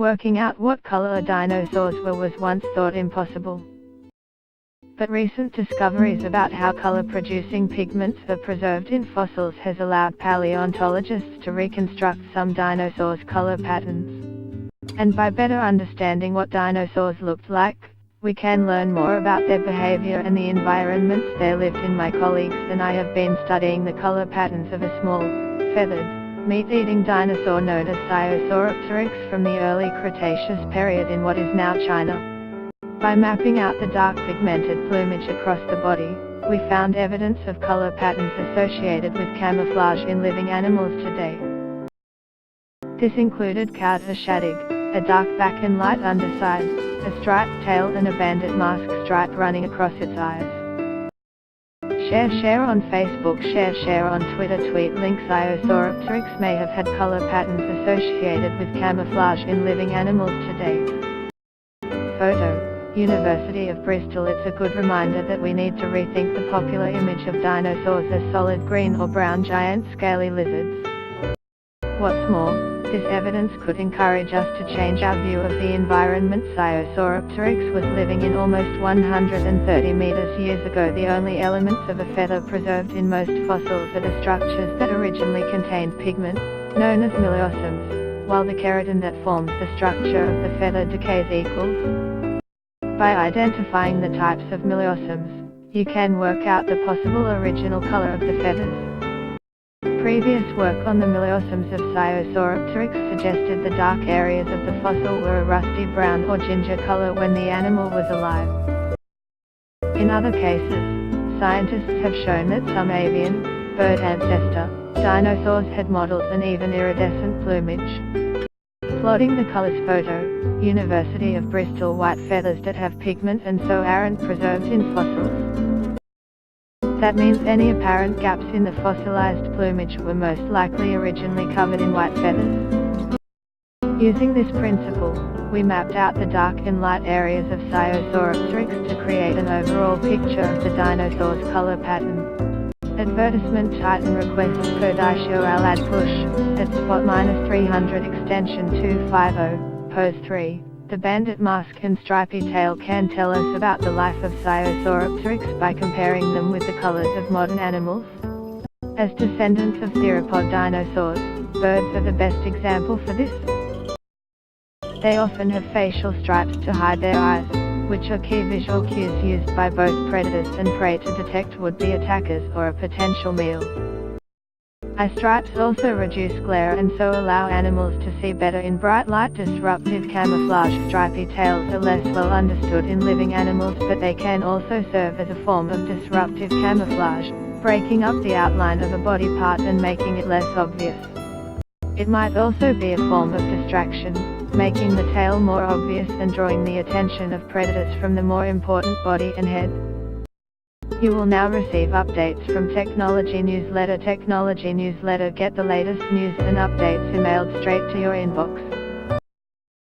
Working out what color dinosaurs were was once thought impossible. But recent discoveries about how color-producing pigments are preserved in fossils has allowed paleontologists to reconstruct some dinosaurs' color patterns. And by better understanding what dinosaurs looked like, we can learn more about their behavior and the environments they lived in. My colleagues and I have been studying the color patterns of a small, feathered, meat-eating dinosaur known as Sinosauropteryx from the early Cretaceous period in what is now China. By mapping out the dark pigmented plumage across the body, we found evidence of color patterns associated with camouflage in living animals today. This included Kauta shadig, a dark back and light underside, a striped tail and a banded mask stripe running across its eyes. Share on Facebook, share on Twitter. Tweet link: Sinosauropteryx may have had color patterns associated with camouflage in living animals today. Photo: University of Bristol. It's a good reminder that we need to rethink the popular image of dinosaurs as solid green or brown giant scaly lizards. What's more, this evidence could encourage us to change our view of the environment. Sinosauropteryx was living in almost 130 years ago. The only elements of a feather preserved in most fossils are the structures that originally contained pigment, known as miliosomes, while the keratin that forms the structure of the feather decays equals. By identifying the types of miliosomes, you can work out the possible original color of the feathers. Previous work on the miliosomes of Sinosauropteryx suggested the dark areas of the fossil were a rusty brown or ginger color when the animal was alive. In other cases, scientists have shown that some avian, bird ancestor, dinosaurs had mottled and even iridescent plumage. Plotting the colors. Photo: University of Bristol. White feathers that have pigment and so aren't preserved in fossils. That means any apparent gaps in the fossilized plumage were most likely originally covered in white feathers. Using this principle, we mapped out the dark and light areas of Sinosauropteryx to create an overall picture of the dinosaur's color pattern. Advertisement: Titan requests per Daisho Al-Ad push, at spot -300 extension 250, pose 3. The bandit mask and stripy tail can tell us about the life of Sinosauropteryx by comparing them with the colors of modern animals. As descendants of theropod dinosaurs, birds are the best example for this. They often have facial stripes to hide their eyes, which are key visual cues used by both predators and prey to detect would-be attackers or a potential meal. Eye stripes also reduce glare and so allow animals to see better in bright light. Disruptive camouflage: stripy tails are less well understood in living animals, but they can also serve as a form of disruptive camouflage, breaking up the outline of a body part and making it less obvious. It might also be a form of distraction, making the tail more obvious and drawing the attention of predators from the more important body and head. You will now receive updates from Technology Newsletter. Get the latest news and updates emailed straight to your inbox.